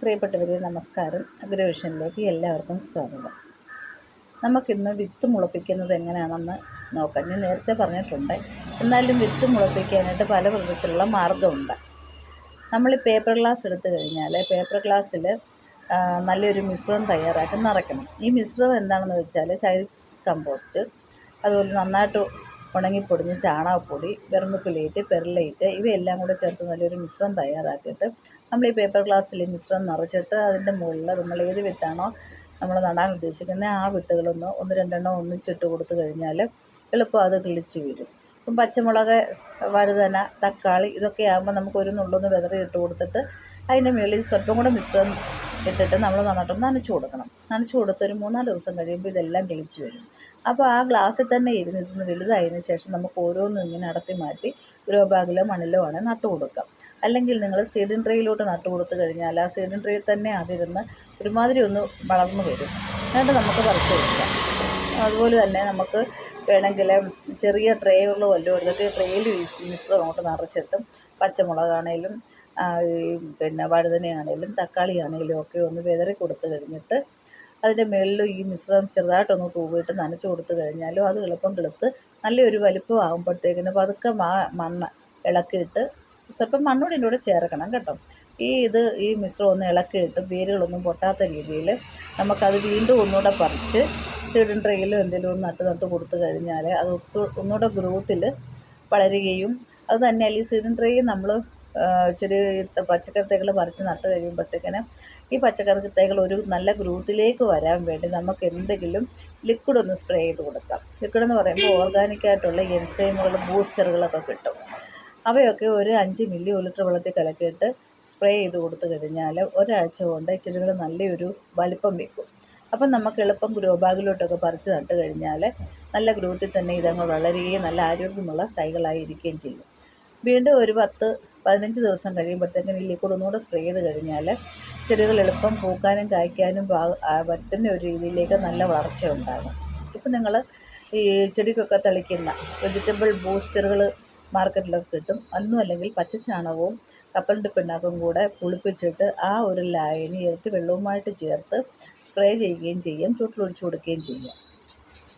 പ്രിയപ്പെട്ടവരെ നമസ്കാരം. അഗ്രവിഷനിലേക്ക് എല്ലാവർക്കും സ്വാഗതം. നമുക്കിന്ന് വിത്ത് മുളപ്പിക്കുന്നത് എങ്ങനെയാണെന്ന് നോക്കാം. ഞാൻ നേരത്തെ പറഞ്ഞിട്ടുണ്ട്, എന്നാലും വിത്ത് മുളപ്പിക്കാനായിട്ട് പല വിധത്തിലുള്ള മാർഗ്ഗമുണ്ട്. നമ്മൾ പേപ്പർ ഗ്ലാസ് എടുത്തു കഴിഞ്ഞാൽ പേപ്പർ ഗ്ലാസ്സിൽ നല്ലൊരു മിശ്രിതം തയ്യാറാക്കി നിറയ്ക്കണം. ഈ മിശ്രിതം എന്താണെന്ന് വെച്ചാൽ ചകിരി കമ്പോസ്റ്റ്, അതുപോലെ നന്നായിട്ട് ഉണങ്ങിപ്പൊടിഞ്ഞ് ചാണകപ്പൊടി, വെർമിക്കുലേറ്റ്, പെർലൈറ്റ് ഇവയെല്ലാം കൂടെ ചേർത്ത് നല്ലൊരു മിശ്രം തയ്യാറാക്കിയിട്ട് നമ്മൾ ഈ പേപ്പർ ഗ്ലാസ്സിൽ മിശ്രം നിറച്ചിട്ട് അതിൻ്റെ മുകളിൽ നമ്മൾ ഏത് വിത്താണോ നമ്മൾ നടാൻ ഉദ്ദേശിക്കുന്നത് ആ വിത്തുകളൊന്ന് രണ്ടെണ്ണം ഒന്നിച്ചിട്ട് കൊടുത്തു കഴിഞ്ഞാൽ എളുപ്പം അത് കിളിച്ച് വരും. ഇപ്പം പച്ചമുളക്, വഴുതന, തക്കാളി ഇതൊക്കെ ആകുമ്പോൾ നമുക്ക് ഒരു നുള്ളൊന്ന് വിതറി ഇട്ട് കൊടുത്തിട്ട് അതിൻ്റെ മുകളിൽ സ്വല്പം കൂടെ മിശ്രം ഇട്ടിട്ട് നമ്മൾ നന്നായിട്ടൊന്ന് നനച്ചു കൊടുത്ത് ഒരു 3-4 ദിവസം കഴിയുമ്പോൾ ഇതെല്ലാം കിളിച്ച് വരും. അപ്പോൾ ആ ഗ്ലാസ്സിൽ തന്നെ ഇരുന്ന് വലുതായതിനു ശേഷം നമുക്ക് ഓരോന്നും ഇങ്ങനെ അടത്തി മാറ്റി ഗ്രോ ബാഗിലോ മണ്ണിലോ ആണ് നട്ടു കൊടുക്കാം. അല്ലെങ്കിൽ നിങ്ങൾ സീഡിങ് ട്രേയിലോട്ട് നട്ടു കൊടുത്തു കഴിഞ്ഞാൽ ആ സീഡിങ് ട്രേയിൽ തന്നെ അതിരുന്ന് ഒരുമാതിരി ഒന്ന് വളർന്നു വരും. എന്നിട്ട് നമുക്ക് പറിച്ച് കൊടുക്കാം. അതുപോലെ തന്നെ നമുക്ക് വേണമെങ്കിൽ ചെറിയ ട്രേകളിലോ വല്ലതും എടുത്തിട്ട് ട്രേയിൽ മിശ്രം അങ്ങോട്ട് നിറച്ചിട്ടും പച്ചമുളകാണേലും പിന്നെ വഴുതനയാണേലും തക്കാളിയാണേലും ഒക്കെ ഒന്ന് വിതറി കൊടുത്തു കഴിഞ്ഞിട്ട് അതിൻ്റെ മുകളിൽ ഈ മിശ്രം ചെറുതായിട്ടൊന്ന് തൂവിയിട്ട് നനച്ച് കൊടുത്തു കഴിഞ്ഞാലും അത് എളുപ്പം കിളുത്ത് നല്ലൊരു വലിപ്പം ആകുമ്പോഴത്തേക്കിന് പതുക്കെ മണ്ണ് ഇളക്കിയിട്ട് സ്വല്പം മണ്ണോടെ ഇതിൻ്റെ കൂടെ ചേർക്കണം കേട്ടോ. ഈ മിശ്രം ഒന്ന് ഇളക്കിയിട്ട് വേരുകളൊന്നും പൊട്ടാത്ത രീതിയിൽ നമുക്കത് വീണ്ടും ഒന്നുകൂടെ പറിച്ച് സീഡിങ് ട്രേയിലും എന്തെങ്കിലും ഒന്ന് നട്ട് കൊടുത്തു കഴിഞ്ഞാൽ അത് ഒന്നുകൂടെ ഗ്രോത്തിൽ വളരുകയും അത് തന്നെയല്ല ഈ സീഡിങ് ട്രേയിൽ നമ്മൾ ചെറിയ പച്ചക്കറി തൈകൾ പറിച്ച് നട്ട് കഴിയുമ്പോഴത്തേക്കിന് ഈ പച്ചക്കറി തൈകൾ ഒരു നല്ല ഗ്രോത്തിലേക്ക് വരാൻ വേണ്ടി നമുക്ക് എന്തെങ്കിലും ലിക്വിഡ് ഒന്ന് സ്പ്രേ ചെയ്ത് കൊടുക്കാം. ലിക്വിഡ് എന്ന് പറയുമ്പോൾ ഓർഗാനിക്കായിട്ടുള്ള എൻസൈമുകൾ, ബൂസ്റ്ററുകളൊക്കെ കിട്ടും. അവയൊക്കെ ഒരു 5 മില്ലി 1 ലിറ്റർ വെള്ളത്തിൽ കലക്കിയിട്ട് സ്പ്രേ ചെയ്ത് കൊടുത്തു കഴിഞ്ഞാൽ ഒരാഴ്ച കൊണ്ട് ചെടികൾ നല്ലൊരു വലിപ്പം വെക്കും. അപ്പം നമുക്ക് എളുപ്പം ഗ്രോ ബാഗിലോട്ടൊക്കെ പറിച്ച് നട്ട് കഴിഞ്ഞാൽ നല്ല ഗ്രോത്തിൽ തന്നെ ഇതങ്ങ് വളരുകയും നല്ല ആരോഗ്യമുള്ള തൈകളായിരിക്കുകയും ചെയ്യും. വീണ്ടും ഒരു 10-15 ദിവസം കഴിയുമ്പോഴത്തേക്കും ഈ ലിക്വിഡ് ഒന്നുകൂടെ സ്പ്രേ ചെയ്ത് കഴിഞ്ഞാൽ ചെടികൾ എളുപ്പം പൂക്കാനും കായ്ക്കാനും പറ്റുന്ന ഒരു രീതിയിലേക്ക് നല്ല വളർച്ച ഉണ്ടാകും. ഇപ്പം നിങ്ങൾ ഈ ചെടിക്കൊക്കെ തളിക്കുന്ന വെജിറ്റബിൾ ബൂസ്റ്ററുകൾ മാർക്കറ്റിലൊക്കെ കിട്ടും. ഒന്നും അല്ലെങ്കിൽ പച്ചച്ചാണകവും കപ്പലിൻ്റെ പിണ്ണാക്കും കൂടെ പുളിപ്പിച്ചിട്ട് ആ ഒരു ലായനി ഇരട്ടി വെള്ളവുമായിട്ട് ചേർത്ത് സ്പ്രേ ചെയ്യുകയും ചെയ്യാം, ചുട്ടിലൊഴിച്ച് കൊടുക്കുകയും ചെയ്യാം.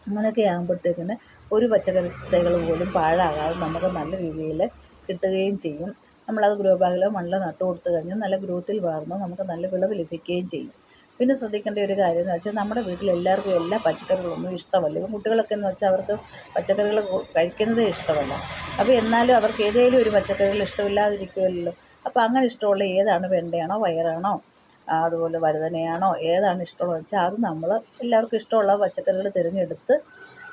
അങ്ങനെയൊക്കെ ആകുമ്പോഴത്തേക്കിന് ഒരു പച്ചക്കറി തൈകൾ പോലും പാഴാകാതെ നമുക്ക് നല്ല രീതിയിൽ കിട്ടുകയും ചെയ്യും. നമ്മളത് ഗ്രോ ബാഗിലോ മണ്ണിലോ നട്ടു കൊടുത്തു കഴിഞ്ഞാൽ നല്ല ഗ്രോത്തിൽ വളർന്ന് നമുക്ക് നല്ല വിളവ് ലഭിക്കുകയും ചെയ്യും. പിന്നെ ശ്രദ്ധിക്കേണ്ട ഒരു കാര്യം എന്ന് വെച്ചാൽ നമ്മുടെ വീട്ടിൽ എല്ലാവർക്കും എല്ലാ പച്ചക്കറികളൊന്നും ഇഷ്ടമല്ല. ഇപ്പം കുട്ടികളൊക്കെ എന്ന് വെച്ചാൽ അവർക്ക് പച്ചക്കറികൾ കഴിക്കുന്നതേ ഇഷ്ടമല്ല. അപ്പോൾ എന്നാലും അവർക്ക് ഏതെങ്കിലും ഒരു പച്ചക്കറികൾ ഇഷ്ടമില്ലാതിരിക്കുമല്ലോ. അപ്പോൾ അങ്ങനെ ഇഷ്ടമുള്ള ഏതാണ്, വെണ്ടയാണോ പയറാണോ അതുപോലെ വഴുതനയാണോ ഏതാണ് ഇഷ്ടമുള്ളത് വെച്ചാൽ അത് നമ്മൾ എല്ലാവർക്കും ഇഷ്ടമുള്ള പച്ചക്കറികൾ തിരഞ്ഞെടുത്ത്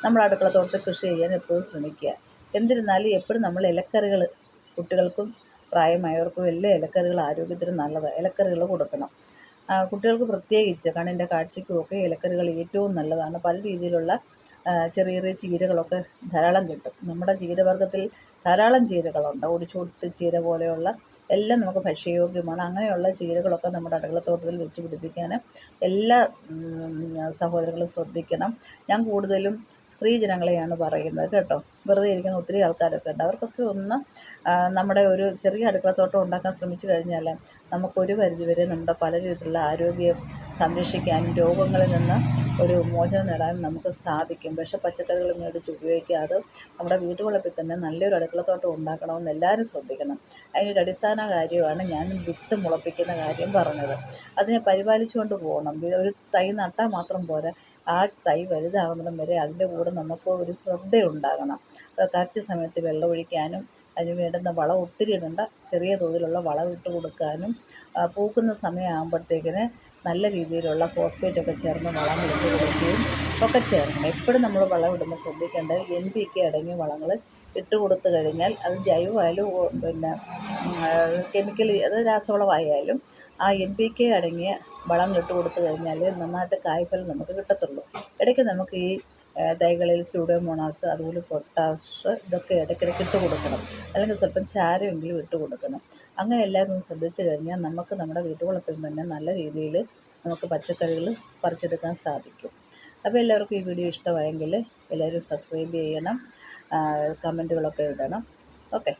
നമ്മൾ അടുക്കളത്തോട്ടത്തിൽ കൃഷി ചെയ്യാൻ എപ്പോഴും ശ്രമിക്കുക. എന്നിരുന്നാലും എപ്പോഴും നമ്മൾ ഇലക്കറികൾ കുട്ടികൾക്കും പ്രായമായവർക്കും എല്ലാം ഇലക്കറികൾ ആരോഗ്യത്തിന് നല്ലതാണ്. ഇലക്കറികൾ കൊടുക്കണം. കുട്ടികൾക്ക് പ്രത്യേകിച്ച് കണ്ണിൻ്റെ കാഴ്ചയ്ക്കുമൊക്കെ ഇലക്കറികൾ ഏറ്റവും നല്ലതാണ്. പല രീതിയിലുള്ള ചെറിയ ചെറിയ ചീരകളൊക്കെ ധാരാളം കിട്ടും. നമ്മുടെ ചീരവർഗ്ഗത്തിൽ ധാരാളം ചീരകളുണ്ട്. ഒടിച്ചോട്ട് ചീര പോലെയുള്ള എല്ലാം നമുക്ക് ഭക്ഷ്യയോഗ്യമാണ്. അങ്ങനെയുള്ള ചീരകളൊക്കെ നമ്മുടെ അടുക്കളത്തോട്ടത്തിൽ വെച്ച് പിടിപ്പിക്കാൻ എല്ലാ സഹോദരങ്ങളും ശ്രദ്ധിക്കണം. ഞാൻ കൂടുതലും സ്ത്രീ ജനങ്ങളെയാണ് പറയുന്നത് കേട്ടോ. വെറുതെ ഇരിക്കുന്ന ഒത്തിരി ആൾക്കാരൊക്കെ ഉണ്ട്. അവർക്കൊക്കെ ഒന്ന് നമ്മുടെ ഒരു ചെറിയ അടുക്കളത്തോട്ടം ഉണ്ടാക്കാൻ ശ്രമിച്ചു കഴിഞ്ഞാൽ നമുക്കൊരു പരിധിവരെ നമ്മുടെ പല രീതിയിലുള്ള ആരോഗ്യം സംരക്ഷിക്കാനും രോഗങ്ങളിൽ നിന്ന് ഒരു മോചനം നേടാനും നമുക്ക് സാധിക്കും. പച്ചക്കറികൾ മേടിച്ച് ഉപയോഗിക്കാതെ നമ്മുടെ വീട്ടുവളപ്പിൽ തന്നെ നല്ലൊരു അടുക്കളത്തോട്ടം ഉണ്ടാക്കണമെന്ന് എല്ലാവരും ശ്രദ്ധിക്കണം. അതിനൊരു അടിസ്ഥാന കാര്യമാണ് ഞാൻ വിത്ത് മുളപ്പിക്കുന്ന കാര്യം പറഞ്ഞത്. അതിനെ പരിപാലിച്ചുകൊണ്ട് പോകണം. ഒരു തൈ നട്ടാൽ മാത്രം പോരാ, ആ തൈ വലുതാകുന്നിടം വരെ അതിൻ്റെ കൂടെ നമുക്ക് ഒരു ശ്രദ്ധയുണ്ടാകണം. കറക്റ്റ് സമയത്ത് വെള്ളമൊഴിക്കാനും അതിന് വേണ്ടുന്ന വളം ഒത്തിരി ഇടണ്ട, ചെറിയ തോതിലുള്ള വളം ഇട്ട് കൊടുക്കാനും പൂക്കുന്ന സമയമാകുമ്പോഴത്തേക്കിന് നല്ല രീതിയിലുള്ള ഫോസ്ഫേറ്റൊക്കെ ചേർന്ന് വളങ്ങൾ ഇട്ട് കൊടുക്കുകയും ഒക്കെ ചേർക്കണം. എപ്പോഴും നമ്മൾ വളം ഇടുമ്പോൾ ശ്രദ്ധിക്കേണ്ടത് NPK അടങ്ങിയ വളങ്ങൾ ഇട്ട് കൊടുത്തു കഴിഞ്ഞാൽ അത് ജൈവമായാലും പിന്നെ കെമിക്കൽ അത് രാസവളമായാലും ആ NPK അടങ്ങിയ വളങ്ങൾ ഇട്ട് കൊടുത്തു കഴിഞ്ഞാൽ നന്നായിട്ട് കായ്ഫലം നമുക്ക് കിട്ടത്തുള്ളൂ. ഇടയ്ക്ക് നമുക്ക് ഈ തൈകളിൽ സ്യൂഡോമോണാസ് അതുപോലെ പൊട്ടാഷ് ഇതൊക്കെ ഇടയ്ക്കിടയ്ക്ക് ഇട്ട് കൊടുക്കണം. അല്ലെങ്കിൽ സ്വല്പം ചാരമെങ്കിലും ഇട്ട് കൊടുക്കണം. അങ്ങനെ എല്ലാവരും ശ്രദ്ധിച്ചു കഴിഞ്ഞാൽ നമുക്ക് നമ്മുടെ വീട്ടുവളപ്പിൽ തന്നെ നല്ല രീതിയിൽ നമുക്ക് പച്ചക്കറികൾ പറിച്ചെടുക്കാൻ സാധിക്കും. അപ്പോൾ എല്ലാവർക്കും ഈ വീഡിയോ ഇഷ്ടമായെങ്കിൽ എല്ലാവരും സബ്സ്ക്രൈബ് ചെയ്യണം, കമൻറ്റുകളൊക്കെ ഇടണം. ഓക്കെ.